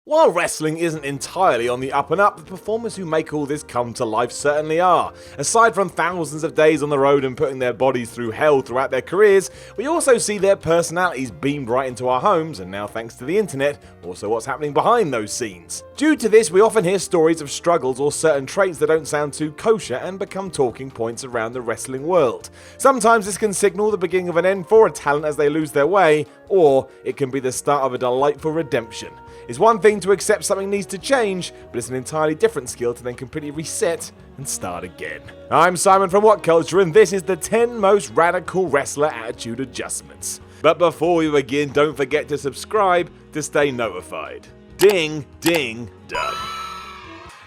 While wrestling isn't entirely on the up and up, the performers who make all this come to life certainly are. Aside from thousands of days on the road and putting their bodies through hell throughout their careers, we also see their personalities beamed right into our homes, and now thanks to the internet, also what's happening behind those scenes. Due to this, we often hear stories of struggles or certain traits that don't sound too kosher and become talking points around the wrestling world. Sometimes this can signal the beginning of an end for a talent as they lose their way, or it can be the start of a delightful redemption. It's one thing to accept something needs to change, but it's an entirely different skill to then completely reset and start again. I'm Simon from WhatCulture, and this is the 10 most radical wrestler attitude adjustments. But before we begin, don't forget to subscribe to stay notified. Ding, ding, done.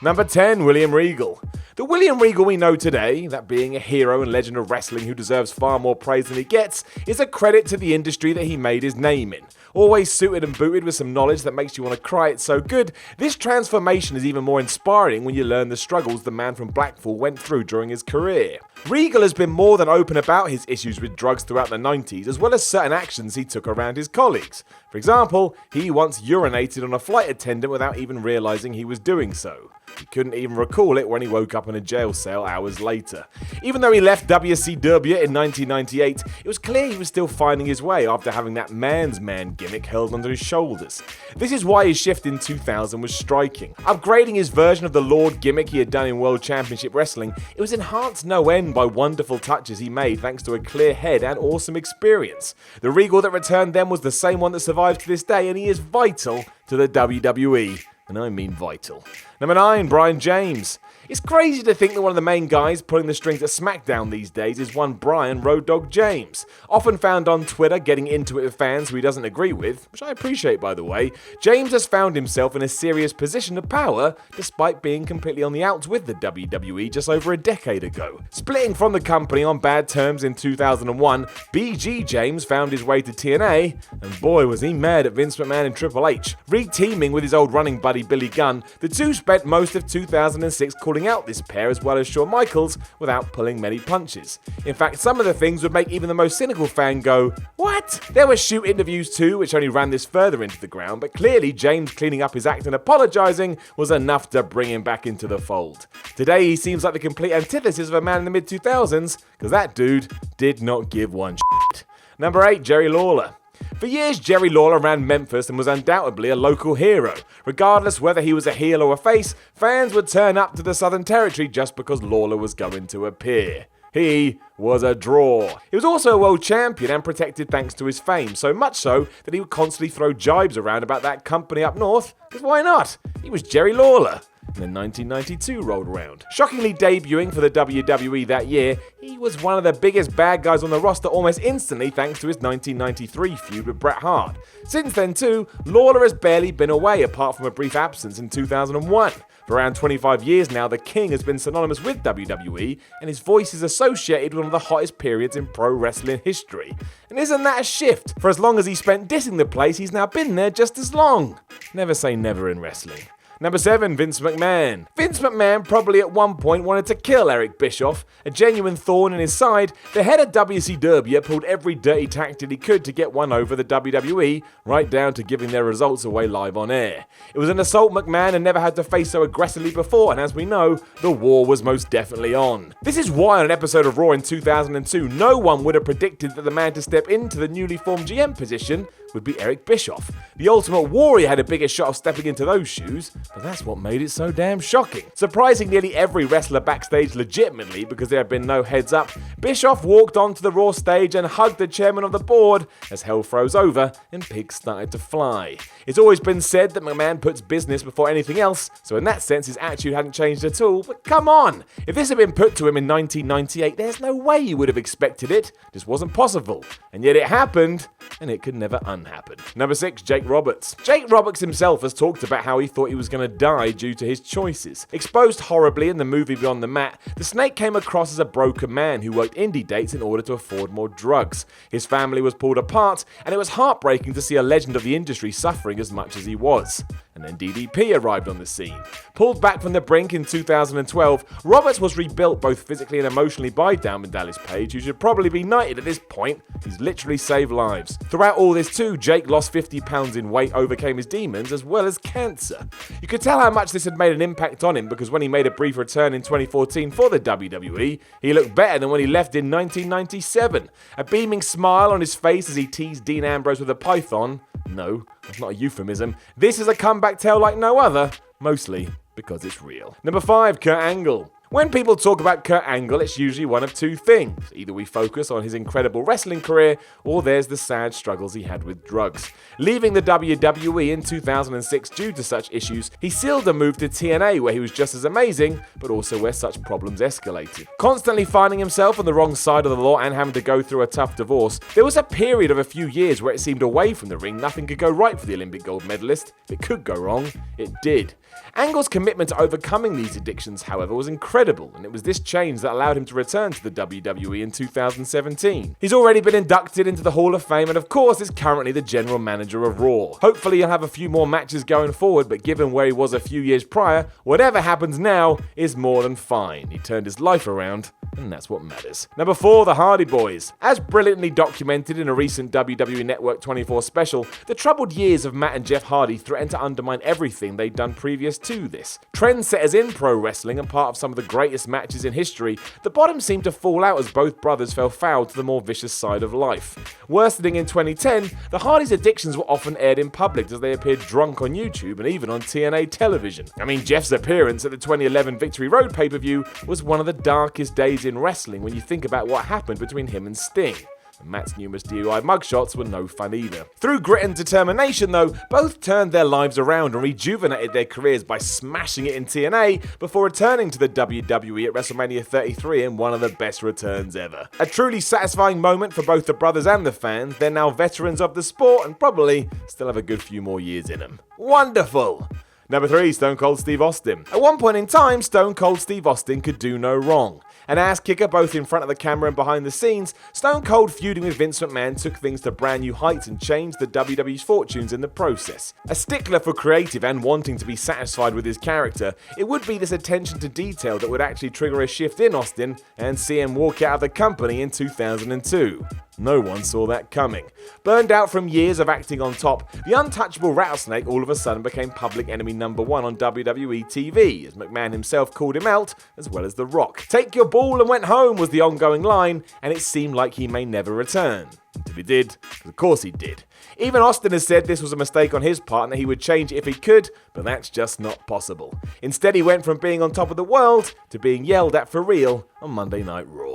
Number 10, William Regal. The William Regal we know today, that being a hero and legend of wrestling who deserves far more praise than he gets, is a credit to the industry that he made his name in. Always suited and booted with some knowledge that makes you want to cry, it's so good, this transformation is even more inspiring when you learn the struggles the man from Blackpool went through during his career. Regal has been more than open about his issues with drugs throughout the 90s, as well as certain actions he took around his colleagues. For example, he once urinated on a flight attendant without even realising he was doing so. He couldn't even recall it when he woke up in a jail cell hours later. Even though he left WCW in 1998, it was clear he was still finding his way after having that man's man gimmick held under his shoulders. This is why his shift in 2000 was striking. Upgrading his version of the Lord gimmick he had done in World Championship Wrestling, it was enhanced no end by wonderful touches he made thanks to a clear head and awesome experience. The Regal that returned then was the same one that survives to this day, and he is vital to the WWE. And I mean vital. Number 9, Brian James. It's crazy to think that one of the main guys pulling the strings at SmackDown these days is one Brian Road Dogg James. Often found on Twitter getting into it with fans who he doesn't agree with, which I appreciate by the way, James has found himself in a serious position of power despite being completely on the outs with the WWE just over a decade ago. Splitting from the company on bad terms in 2001, BG James found his way to TNA, and boy was he mad at Vince McMahon and Triple H. Re-teaming with his old running buddy Billy Gunn, the two spent most of 2006 calling out this pair as well as Shawn Michaels without pulling many punches. In fact, some of the things would make even the most cynical fan go, what? There were shoot interviews too, which only ran this further into the ground, but clearly James cleaning up his act and apologising was enough to bring him back into the fold. Today he seems like the complete antithesis of a man in the mid-2000s, because that dude did not give one shit. Number 8, Jerry Lawler. For years, Jerry Lawler ran Memphis and was undoubtedly a local hero. Regardless whether he was a heel or a face, fans would turn up to the Southern Territory just because Lawler was going to appear. He was a draw. He was also a world champion and protected thanks to his fame, so much so that he would constantly throw jibes around about that company up north, because why not? He was Jerry Lawler. And then 1992 rolled around. Shockingly debuting for the WWE that year, he was one of the biggest bad guys on the roster almost instantly thanks to his 1993 feud with Bret Hart. Since then too, Lawler has barely been away apart from a brief absence in 2001. For around 25 years now, the King has been synonymous with WWE, and his voice is associated with one of the hottest periods in pro wrestling history. And isn't that a shift? For as long as he spent dissing the place, he's now been there just as long. Never say never in wrestling. Number 7, Vince McMahon. Vince McMahon probably at one point wanted to kill Eric Bischoff, a genuine thorn in his side. The head of WCW pulled every dirty tactic he could to get one over the WWE, right down to giving their results away live on air. It was an assault McMahon had never had to face so aggressively before, and as we know, the war was most definitely on. This is why on an episode of Raw in 2002, no one would have predicted that the man to step into the newly formed GM position would be Eric Bischoff. The Ultimate Warrior had a bigger shot of stepping into those shoes, but that's what made it so damn shocking. Surprising nearly every wrestler backstage legitimately because there had been no heads up, Bischoff walked onto the Raw stage and hugged the chairman of the board as hell froze over and pigs started to fly. It's always been said that McMahon puts business before anything else, so in that sense his attitude hadn't changed at all, but come on! If this had been put to him in 1998, there's no way you would have expected it. It just wasn't possible. And yet it happened, and it could never unhappen. Number 6, Jake Roberts. Jake Roberts himself has talked about how he thought he was going to die due to his choices. Exposed horribly in the movie Beyond the Mat, the Snake came across as a broken man who worked indie dates in order to afford more drugs. His family was pulled apart, and it was heartbreaking to see a legend of the industry suffering as much as he was. And then DDP arrived on the scene. Pulled back from the brink in 2012, Roberts was rebuilt both physically and emotionally by Diamond Dallas Page, who should probably be knighted at this point. He's literally saved lives. Throughout all this too, Jake lost 50 pounds in weight, overcame his demons, as well as cancer. You could tell how much this had made an impact on him, because when he made a brief return in 2014 for the WWE, he looked better than when he left in 1997. A beaming smile on his face as he teased Dean Ambrose with a python. No, that's not a euphemism. This is a comeback tale like no other, mostly because it's real. Number 5, Kurt Angle. When people talk about Kurt Angle, it's usually one of two things. Either we focus on his incredible wrestling career, or there's the sad struggles he had with drugs. Leaving the WWE in 2006 due to such issues, he sealed a move to TNA where he was just as amazing, but also where such problems escalated. Constantly finding himself on the wrong side of the law and having to go through a tough divorce, there was a period of a few years where it seemed away from the ring nothing could go right for the Olympic gold medalist. If it could go wrong, it did. Angle's commitment to overcoming these addictions, however, was incredible, and it was this change that allowed him to return to the WWE in 2017. He's already been inducted into the Hall of Fame and of course is currently the general manager of Raw. Hopefully he'll have a few more matches going forward, but given where he was a few years prior, whatever happens now is more than fine. He turned his life around, and that's what matters. Number 4, the Hardy Boyz. As brilliantly documented in a recent WWE Network 24 special, the troubled years of Matt and Jeff Hardy threatened to undermine everything they'd done previous to this. Trendsetters in pro wrestling and part of some of the greatest matches in history, the bottom seemed to fall out as both brothers fell foul to the more vicious side of life. Worsening in 2010, the Hardys' addictions were often aired in public as they appeared drunk on YouTube and even on TNA television. I mean, Jeff's appearance at the 2011 Victory Road pay-per-view was one of the darkest days in wrestling when you think about what happened between him and Sting. And Matt's numerous DUI mugshots were no fun either. Through grit and determination though, both turned their lives around and rejuvenated their careers by smashing it in TNA before returning to the WWE at WrestleMania 33 in one of the best returns ever. A truly satisfying moment for both the brothers and the fans. They're now veterans of the sport and probably still have a good few more years in them. Wonderful! Number 3, Stone Cold Steve Austin. At one point in time, Stone Cold Steve Austin could do no wrong. An ass kicker both in front of the camera and behind the scenes, Stone Cold feuding with Vince McMahon took things to brand new heights and changed the WWE's fortunes in the process. A stickler for creative and wanting to be satisfied with his character, it would be this attention to detail that would actually trigger a shift in Austin and see him walk out of the company in 2002. No one saw that coming. Burned out from years of acting on top, the untouchable Rattlesnake all of a sudden became public enemy number 1 on WWE TV, as McMahon himself called him out, as well as The Rock. "Take your ball and went home" was the ongoing line, and it seemed like he may never return. Until he did, because of course he did. Even Austin has said this was a mistake on his part and that he would change it if he could, but that's just not possible. Instead, he went from being on top of the world to being yelled at for real on Monday Night Raw.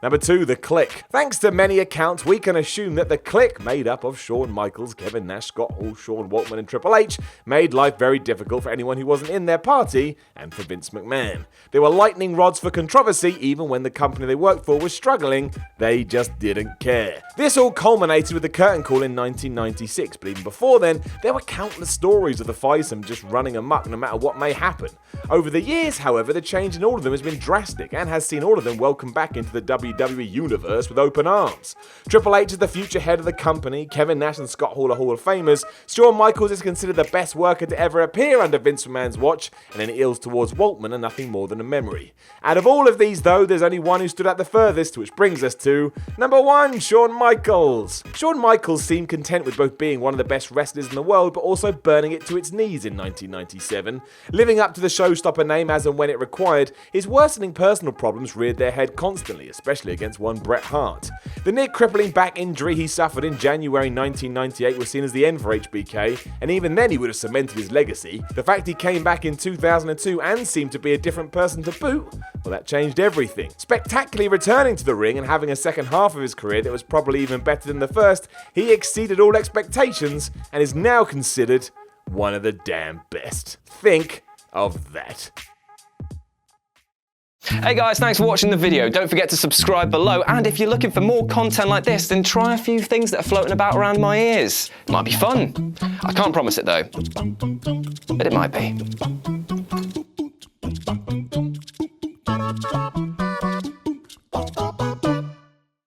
Number 2, The Click. Thanks to many accounts, we can assume that The Click, made up of Shawn Michaels, Kevin Nash, Scott Hall, Sean Waltman and Triple H, made life very difficult for anyone who wasn't in their party and for Vince McMahon. They were lightning rods for controversy even when the company they worked for was struggling. They just didn't care. This all culminated with the curtain call in 1996, but even before then, there were countless stories of the fivesome just running amok no matter what may happen. Over the years, however, the change in all of them has been drastic and has seen all of them welcomed back into the WWE universe with open arms. Triple H is the future head of the company, Kevin Nash and Scott Hall are Hall of Famers, Shawn Michaels is considered the best worker to ever appear under Vince McMahon's watch, and any ills towards Waltman are nothing more than a memory. Out of all of these though, there's only one who stood out the furthest, which brings us to number 1, Shawn Michaels. Shawn Michaels seemed content with both being one of the best wrestlers in the world, but also burning it to its knees in 1997. Living up to the showstopper name as and when it required, his worsening personal problems reared their head constantly, especially against one Bret Hart. The near-crippling back injury he suffered in January 1998 was seen as the end for HBK, and even then he would have cemented his legacy. The fact he came back in 2002 and seemed to be a different person to boot, well, that changed everything. Spectacularly returning to the ring and having a second half of his career that was probably even better than the first, he exceeded all expectations and is now considered one of the damn best. Think of that. Hey guys, thanks for watching the video. Don't forget to subscribe below, and if you're looking for more content like this, then try a few things that are floating about around my ears. It might be fun. I can't promise it though, but it might be.